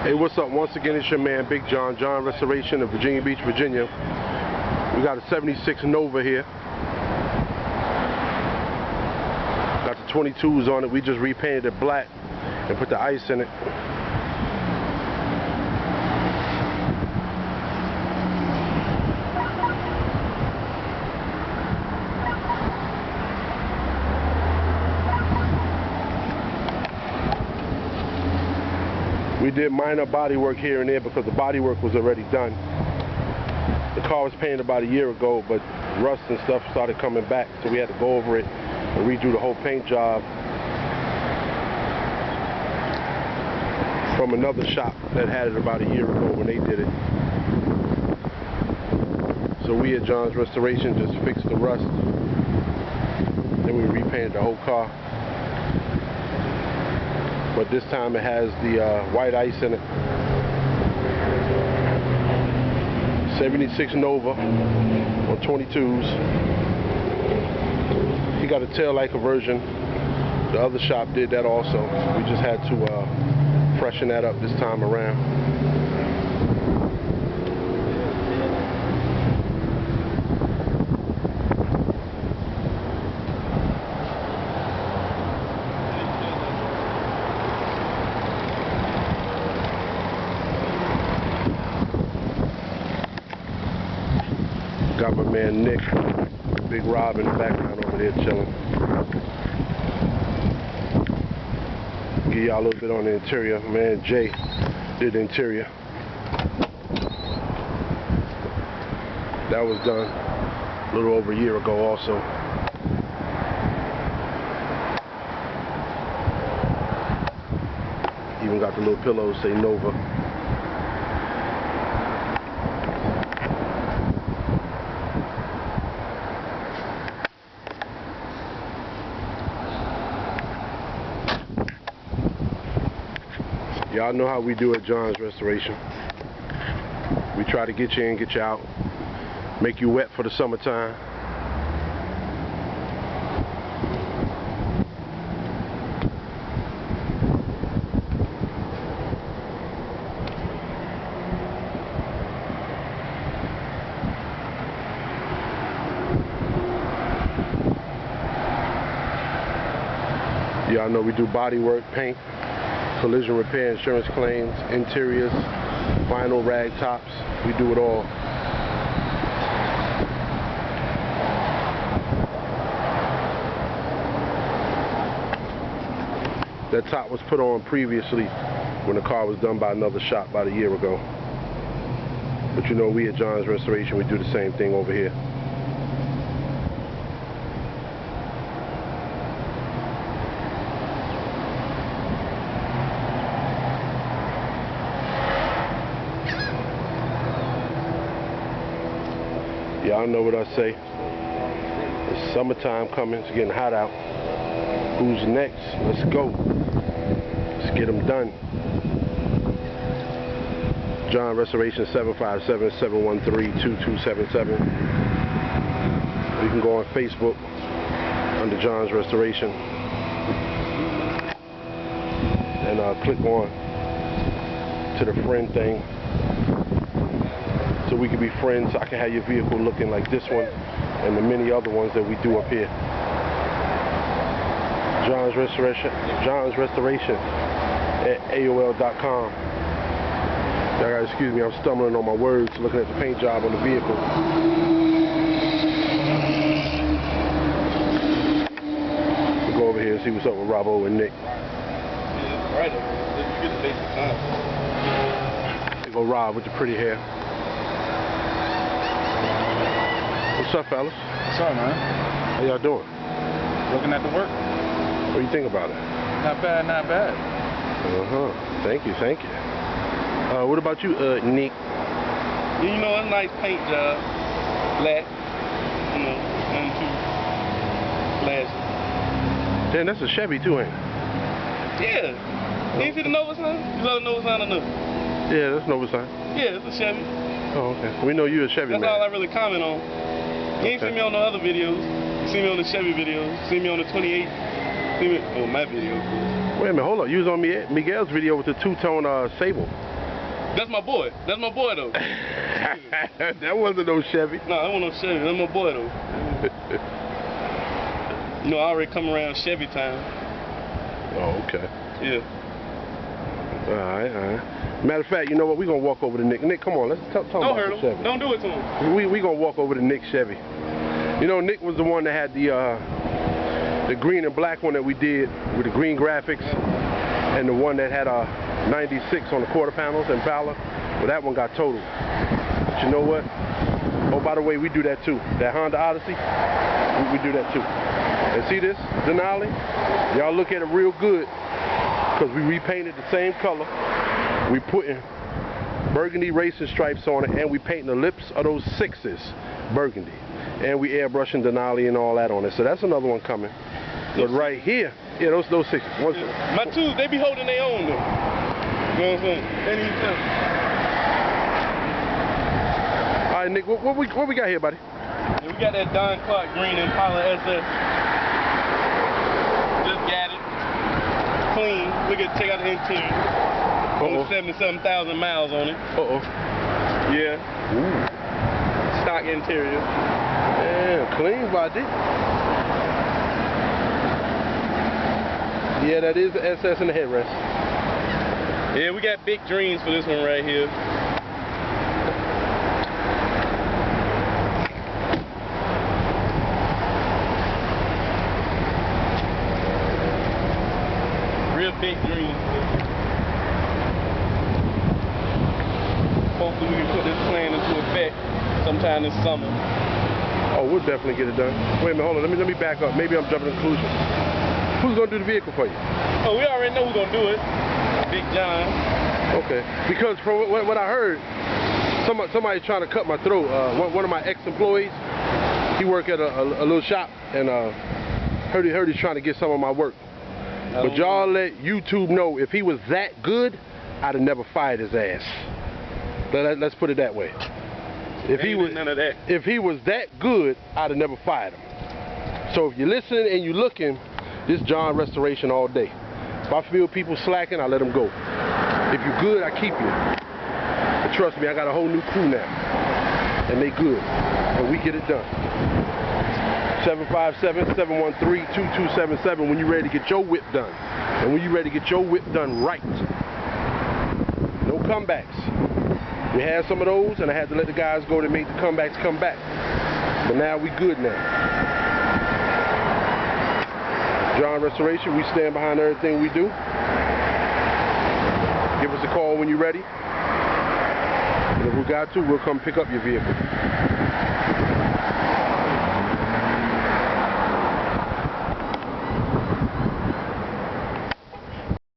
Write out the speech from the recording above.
Hey, what's up? Once again, it's your man, Big John, John Restoration of Virginia Beach, Virginia. We got a 76 Nova here. Got the 22s on it. We just repainted it black and put the ice in it. We did minor body work here and there because the body work was already done. The car was painted about a year ago, but rust and stuff started coming back, so we had to go over it and redo the whole paint job from another shop that had it about a year ago when they did it. So we at John's Restoration just fixed the rust, then we repainted the whole car. But this time it has the white ice in it. 76 Nova on 22s. He got a tail light conversion. The other shop did that also. We just had to freshen that up this time around. Got my man Nick, Big Rob in the background over there chilling. Give y'all a little bit on the interior. My man Jay did the interior. That was done a little over a year ago also. Even got the little pillows say Nova. Y'all know how we do at John's Restoration. We try to get you in, get you out, make you wet for the summertime. Y'all know we do body work, paint, collision repair, insurance claims, interiors, vinyl rag tops. We do it all. That top was put on previously when the car was done by another shop about a year ago. But you know, we at John's Restoration, we do the same thing over here. Y'all know what I say. It's summertime coming. It's getting hot out. Who's next? Let's go. Let's get them done. John Restoration 757-713-2277. You can go on Facebook under John's Restoration and click on to the friend thing, so we can be friends, so I can have your vehicle looking like this one and the many other ones that we do up here. John's Restoration at AOL.com. Y'all gotta excuse me, I'm stumbling on my words looking at the paint job on the vehicle. We'll go over here and see what's up with Robbo and Nick. Yeah, right. You get the basic time. Here go Rob with the pretty hair. What's up, fellas? What's up, man? How y'all doing? Looking at the work. What do you think about it? Not bad, not bad. Thank you, thank you. What about you, Nick? Yeah, you know, it's a nice paint job. Black. You know, nothing too flashy. Damn, that's a Chevy too, ain't it? Yeah. You ain't see the Nova sign? You saw the Nova sign or no? Yeah, that's Nova sign. Yeah, it's a Chevy. Oh, okay. We know you a Chevy man. That's all I really comment on. You ain't see me on no other videos. You see me on the Chevy videos. You see me on the 28. See me on my video. Wait a minute, hold on. You was on Miguel's video with the two-tone Sable. That's my boy. That's my boy though. That wasn't no Chevy. No, that wasn't no Chevy. That's my boy though. You know, I already come around Chevy time. Oh, okay. Yeah. Alright, alright. Matter of fact, you know what? We're gonna walk over to Nick. Nick, come on, let's talk Don't about hurt the him. Chevy. Don't do it to him. We gonna walk over to Nick's Chevy. You know, Nick was the one that had the green and black one that we did with the green graphics, and the one that had a 96 on the quarter panels and Impala. Well, that one got totaled. But you know what? Oh, by the way, we do that too. That Honda Odyssey, we do that too. And see this Denali? Y'all look at it real good, because we repainted the same color. We putting burgundy racing stripes on it, and we painting the lips of those 6s burgundy. And we airbrushing Denali and all that on it. So that's another one coming. But right here, yeah, those 6s. My twos, they be holding their own though. You know what I'm saying? They need to. All right, Nick, what we got here, buddy? Yeah, we got that Don Clark green Impala SS. Just got it. Clean. Look at, check out the interior. Only 77,000 miles on it. Yeah. Ooh. Stock interior. Yeah, clean body. Yeah, that is the SS and the headrest. Yeah, we got big dreams for this one right here. Real big dreams. Hopefully we can put this plan into effect sometime this summer. Oh, we'll definitely get it done. Wait a minute, hold on. Let me back up. Maybe I'm jumping to conclusion. Who's gonna do the vehicle for you? Oh, we already know who's gonna do it. Big John. Okay. Because from what I heard, somebody trying to cut my throat. One of my ex-employees, he worked at a little shop, and heard he's trying to get some of my work. But y'all let YouTube know, if he was that good, I'd have never fired his ass. Let's put it that way. If he was that good, I'd have never fired him. So if you're listening and you're looking, this John restoration all day. If I feel people slacking, I let them go. If you're good, I keep you. But trust me, I got a whole new crew now, and they good, and we get it done. 757-713-2277 when you're ready to get your whip done, and when you're ready to get your whip done right. No comebacks. We had some of those, and I had to let the guys go that made the comebacks come back. But now we good now. John Restoration, we stand behind everything we do. Give us a call when you're ready. And if we got to, we'll come pick up your vehicle.